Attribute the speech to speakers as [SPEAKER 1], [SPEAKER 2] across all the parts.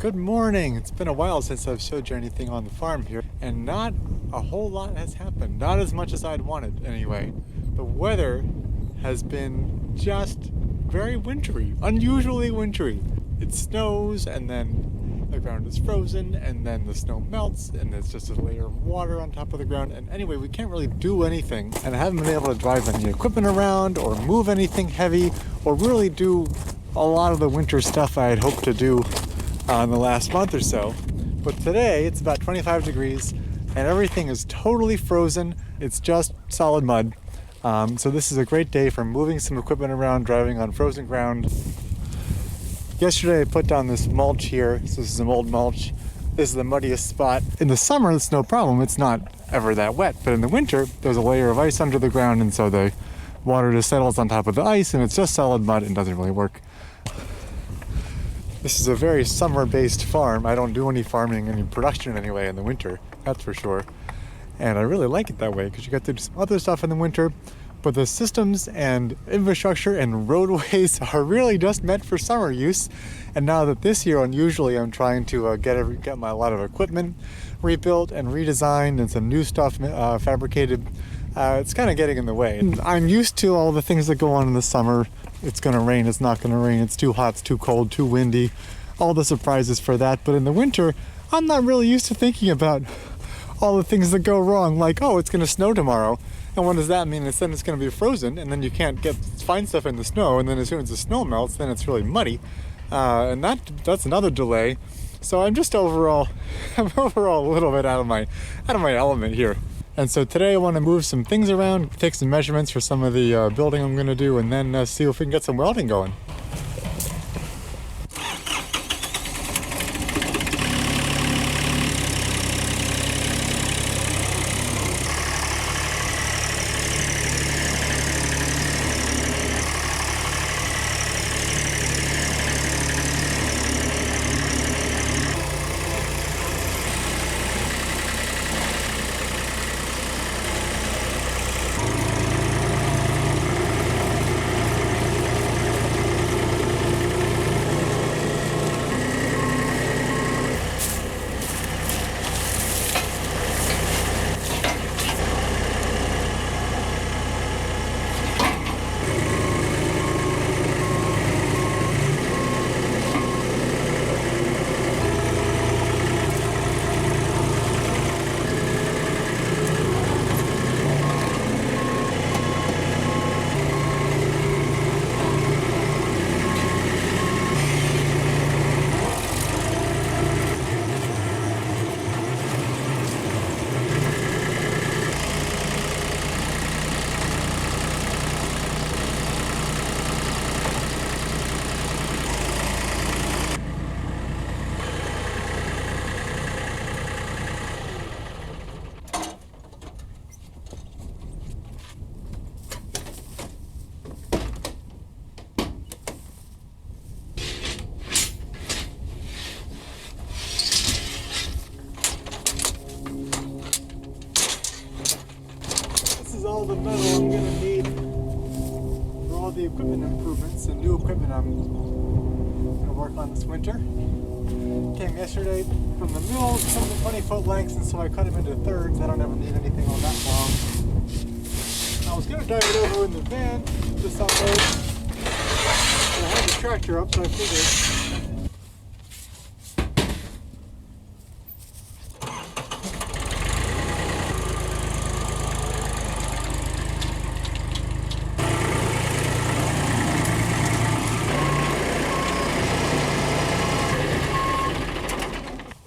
[SPEAKER 1] Good morning. It's been a while since I've showed you anything on the farm here, and not a whole lot has happened. Not as much as I'd wanted, anyway. The weather has been just very wintry, unusually wintry. It snows, and then the ground is frozen, and then the snow melts, and there's just a layer of water on top of the ground. And anyway, we can't really do anything, and I haven't been able to drive any equipment around, or move anything heavy, or really do a lot of the winter stuff I had hoped to do in the last month or so. But today it's about 25 degrees and everything is totally frozen. It's just solid mud. So this is a great day for moving some equipment around, driving on frozen ground. Yesterday I put down this mulch here. So this is some old mulch. This is the muddiest spot. In the summer it's no problem. It's not ever that wet. But in the winter there's a layer of ice under the ground, and so the water just settles on top of the ice and it's just solid mud and doesn't really work. This is a very summer-based farm. I don't do any farming, any production anyway in the winter, that's for sure. And I really like it that way because you get to do some other stuff in the winter, but the systems and infrastructure and roadways are really just meant for summer use. And now that this year, unusually, I'm trying to get a lot of equipment rebuilt and redesigned and some new stuff fabricated. It's kind of getting in the way. I'm used to all the things that go on in the summer. It's going to rain, it's not going to rain, it's too hot, it's too cold, too windy, all the surprises for that. But in the winter, I'm not really used to thinking about all the things that go wrong, like, oh, it's going to snow tomorrow. And what does that mean? It's then it's going to be frozen, and then you can't find stuff in the snow, and then as soon as the snow melts, then it's really muddy. And that's another delay. So I'm just overall a little bit out of my element here. And so today I want to move some things around, take some measurements for some of the building I'm going to do, and then see if we can get some welding going. All the metal I'm going to need for all the equipment improvements and new equipment I'm going to work on this winter. Came yesterday from the mill, some 20-foot lengths, and so I cut them into thirds. I don't ever need anything on that long. I was going to drive it over in the van this Sunday, but I had the tractor up, so I figured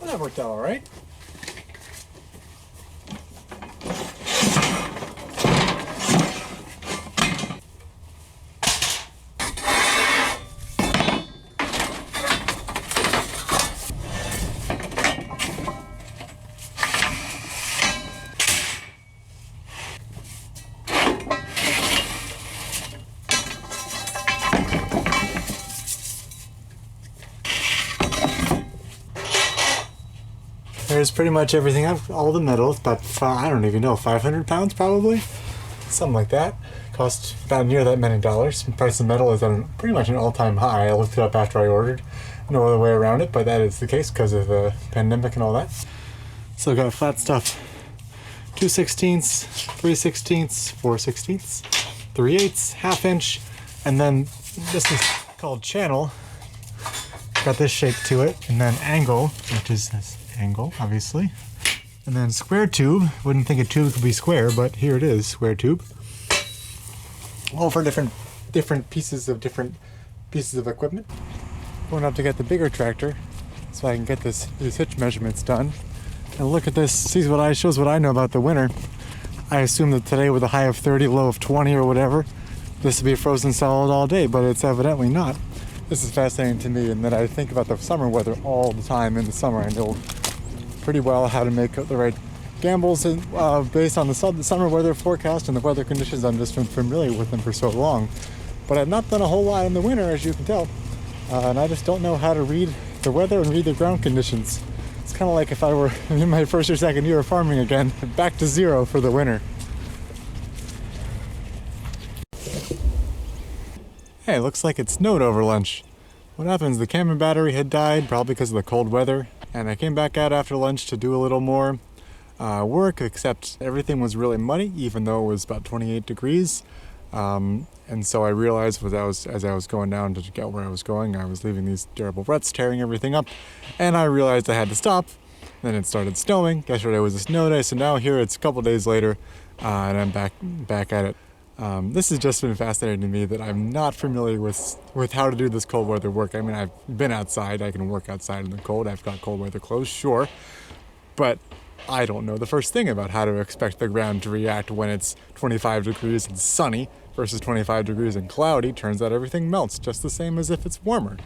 [SPEAKER 1] that worked out all right. There's pretty much everything. All the metal. It's about, I don't even know, 500 pounds probably? Something like that. Cost about near that many dollars. The price of metal is at pretty much an all-time high. I looked it up after I ordered. no other way around it, but that is the case because of the pandemic and all that. So I got flat stuff, 2/16, 3/16, 4/16, 3/8, half inch, and then this is called channel. Got this shape to it, and then angle, which is this angle, obviously. And then square tube. Wouldn't think a tube could be square, but here it is, square tube. All for different pieces of equipment. Going up to get the bigger tractor so I can get these hitch measurements done. And look at this, shows what I know about the winter. I assume that today with a high of 30, low of 20 or whatever, this would be frozen solid all day, but it's evidently not. This is fascinating to me, and then I think about the summer weather all the time in the summer. I know pretty well how to make the right gambles based on the summer weather forecast and the weather conditions. I'm just been familiar with them for so long. But I've not done a whole lot in the winter, as you can tell. And I just don't know how to read the weather and read the ground conditions. It's kind of like if I were in my first or second year of farming again, back to zero for the winter. Hey, looks like it snowed over lunch. What happens? The camera battery had died, probably because of the cold weather, and I came back out after lunch to do a little more work, except everything was really muddy, even though it was about 28 degrees. And so I realized as I was going down to get where I was going, I was leaving these terrible ruts, tearing everything up, and I realized I had to stop. Then it started snowing. Yesterday was a snow day, so now here it's a couple days later, and I'm back at it. This has just been fascinating to me that I'm not familiar with how to do this cold weather work. I mean, I've been outside, I can work outside in the cold, I've got cold weather clothes, sure, but I don't know the first thing about how to expect the ground to react when it's 25 degrees and sunny versus 25 degrees and cloudy. Turns out everything melts just the same as if it's warmer.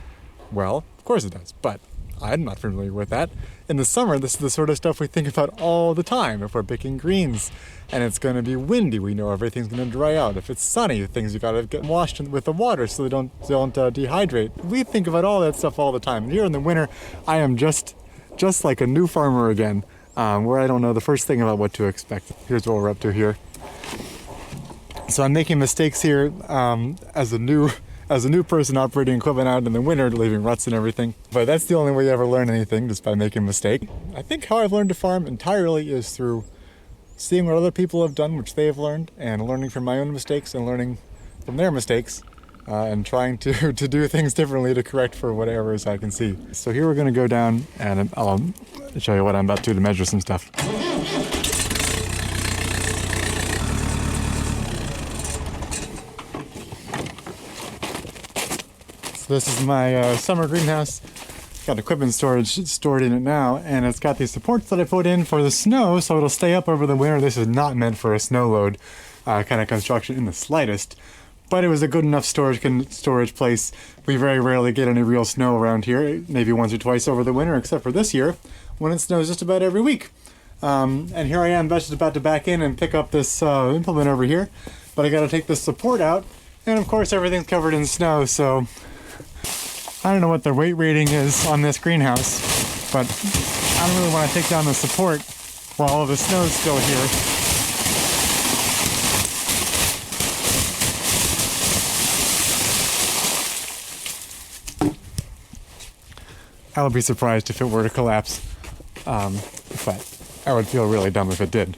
[SPEAKER 1] Well, of course it does, but I'm not familiar with that. In the summer, this is the sort of stuff we think about all the time. If we're picking greens and it's going to be windy, we know everything's going to dry out. If it's sunny, things you got to get washed with the water so they don't dehydrate. We think about all that stuff all the time. And here in the winter, I am just like a new farmer again, where I don't know the first thing about what to expect. Here's what we're up to here. So I'm making mistakes here as a new person operating equipment out in the winter, leaving ruts and everything. But that's the only way you ever learn anything, just by making a mistake. I think how I've learned to farm entirely is through seeing what other people have done, which they have learned, and learning from my own mistakes and learning from their mistakes, and trying to do things differently to correct for whatever I can see. So here we're going to go down, and I'll show you what I'm about to measure some stuff. This is my summer greenhouse. Got equipment storage stored in it now, and it's got these supports that I put in for the snow, so it'll stay up over the winter. This is not meant for a snow load kind of construction in the slightest, but it was a good enough storage place. We very rarely get any real snow around here, maybe once or twice over the winter, except for this year, when it snows just about every week. And here I am just about to back in and pick up this implement over here, but I got to take this support out, and of course everything's covered in snow, so I don't know what the weight rating is on this greenhouse, but I don't really want to take down the support while all the snow is still here. I would be surprised if it were to collapse, but I would feel really dumb if it did.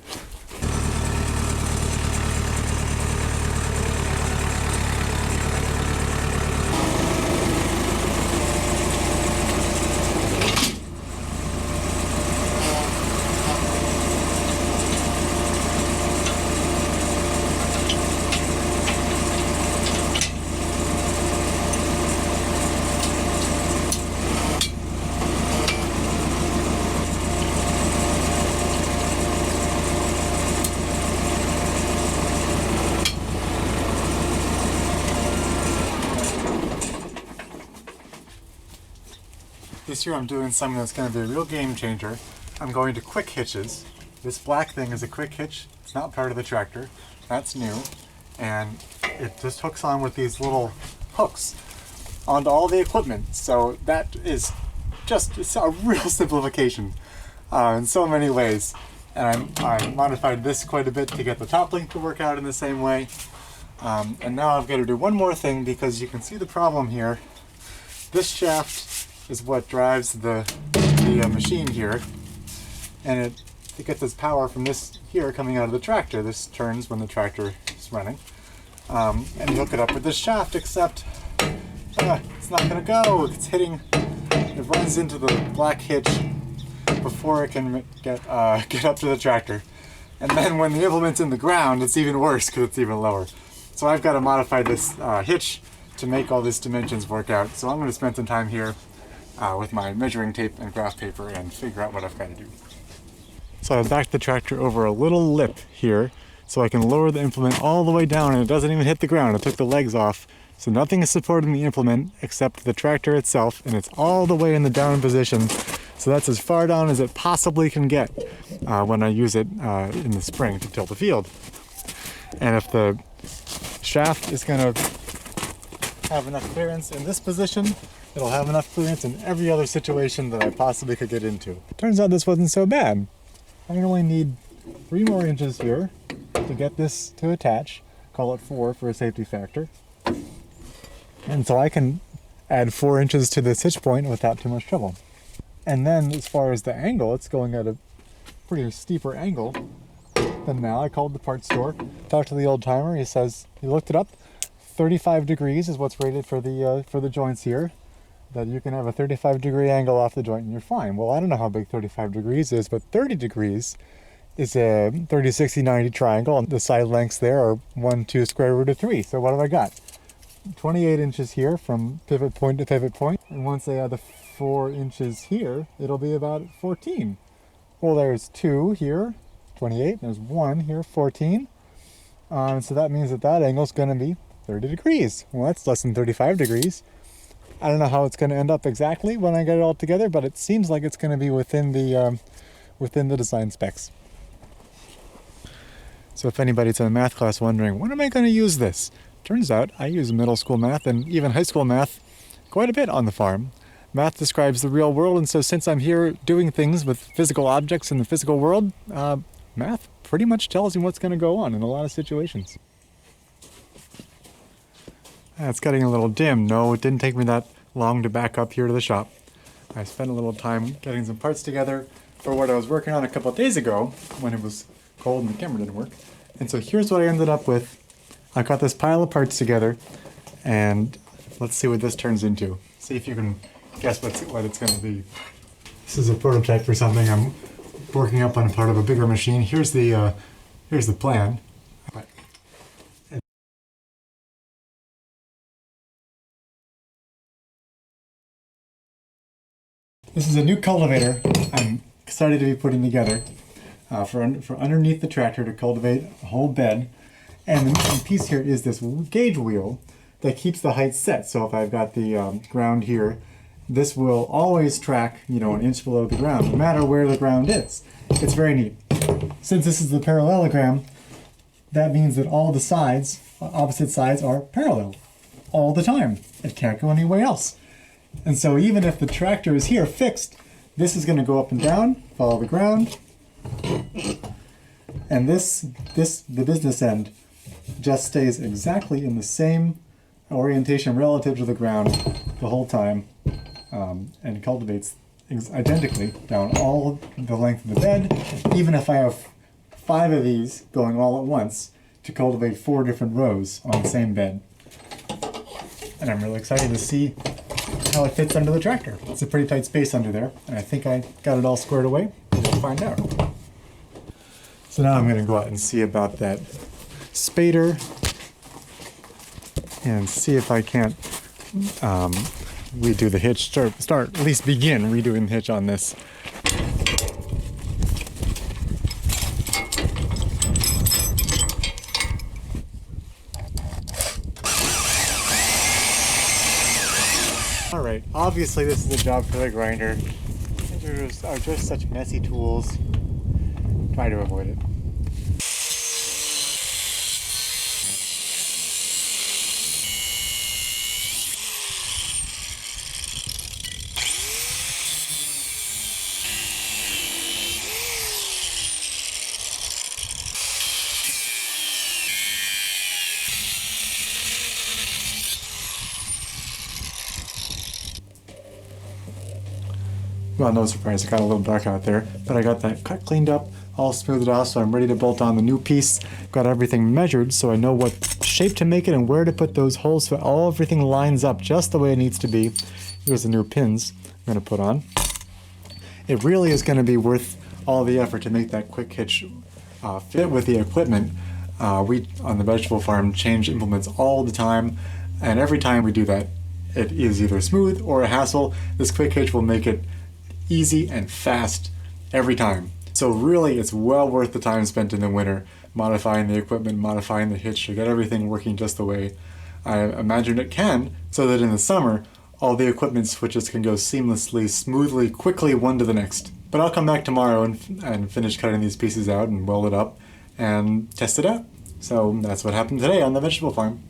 [SPEAKER 1] This year I'm doing something that's going to be a real game changer. I'm going to quick hitches. This black thing is a quick hitch. It's not part of the tractor. That's new. And it just hooks on with these little hooks onto all the equipment. So that is just a real simplification in so many ways. And I modified this quite a bit to get the top link to work out in the same way. And now I've got to do one more thing because you can see the problem here. This shaft is what drives the machine here, and it gets its power from this here coming out of the tractor. This turns when the tractor is running, and you hook it up with this shaft, except it's not going to go. It's hitting. It runs into the black hitch before it can get up to the tractor, and then when the implement's in the ground, it's even worse because it's even lower. So I've got to modify this hitch to make all these dimensions work out. So I'm going to spend some time here with my measuring tape and graph paper and figure out what I've got to do. So I backed the tractor over a little lip here so I can lower the implement all the way down, and it doesn't even hit the ground. I took the legs off, so nothing is supporting the implement except the tractor itself, and it's all the way in the down position. So that's as far down as it possibly can get when I use it in the spring to tilt the field. And if the shaft is going to have enough clearance in this position, it'll have enough clearance in every other situation that I possibly could get into. Turns out this wasn't so bad. I only need 3 more inches here to get this to attach. Call it 4 for a safety factor. And so I can add 4 inches to this hitch point without too much trouble. And then as far as the angle, it's going at a pretty steeper angle than now. I called the parts store, talked to the old timer. He says he looked it up. 35 degrees is what's rated for the joints here. That you can have a 35-degree angle off the joint and you're fine. Well, I don't know how big 35 degrees is, but 30 degrees is a 30, 60, 90 triangle, and the side lengths there are 1, 2, square root of 3. So what have I got? 28 inches here from pivot point to pivot point, and once I add the 4 inches here, it'll be about 14. Well, there's 2 here, 28, there's 1 here, 14. So that means that angle's going to be 30 degrees. Well, that's less than 35 degrees. I don't know how it's going to end up exactly when I get it all together, but it seems like it's going to be within the design specs. So if anybody's in a math class wondering, when am I going to use this? Turns out I use middle school math and even high school math quite a bit on the farm. Math describes the real world, and so since I'm here doing things with physical objects in the physical world, math pretty much tells you what's going to go on in a lot of situations. It's getting a little dim. No, it didn't take me that long to back up here to the shop. I spent a little time getting some parts together for what I was working on a couple of days ago when it was cold and the camera didn't work. And so here's what I ended up with. I got this pile of parts together, and let's see what this turns into. See if you can guess what it's going to be. This is a prototype for something I'm working up on a part of a bigger machine. Here's the plan. This is a new cultivator I'm excited to be putting together for underneath the tractor to cultivate a whole bed. And the missing piece here is this gauge wheel that keeps the height set. So if I've got the ground here, this will always track, an inch below the ground, no matter where the ground is. It's very neat. Since this is the parallelogram, that means that all the sides, opposite sides, are parallel all the time. It can't go anywhere else. And so even if the tractor is here fixed, this is going to go up and down, follow the ground, and the business end just stays exactly in the same orientation relative to the ground the whole time, and cultivates identically down all the length of the bed, even if I have 5 of these going all at once to cultivate 4 different rows on the same bed. And I'm really excited to see how it fits under the tractor. It's a pretty tight space under there, and I think I got it all squared away. We'll find out. So now I'm going to go out and see about that spader and see if I can't redo the hitch, start at least begin redoing the hitch on this. Alright, obviously this is a job for the grinder. These are just such messy tools. Try to avoid it. Well, no surprise, it got a little dark out there, but I got that cut cleaned up, all smoothed off, so I'm ready to bolt on the new piece. Got everything measured so I know what shape to make it and where to put those holes so everything lines up just the way it needs to be. Here's the new pins I'm going to put on. It really is going to be worth all the effort to make that quick hitch fit with the equipment. We, on the vegetable farm, change implements all the time, and every time we do that, it is either smooth or a hassle. This quick hitch will make it easy and fast every time. So really, it's well worth the time spent in the winter modifying the equipment, modifying the hitch to get everything working just the way I imagine it can, so that in the summer, all the equipment switches can go seamlessly, smoothly, quickly one to the next. But I'll come back tomorrow and finish cutting these pieces out and weld it up and test it out. So that's what happened today on the vegetable farm.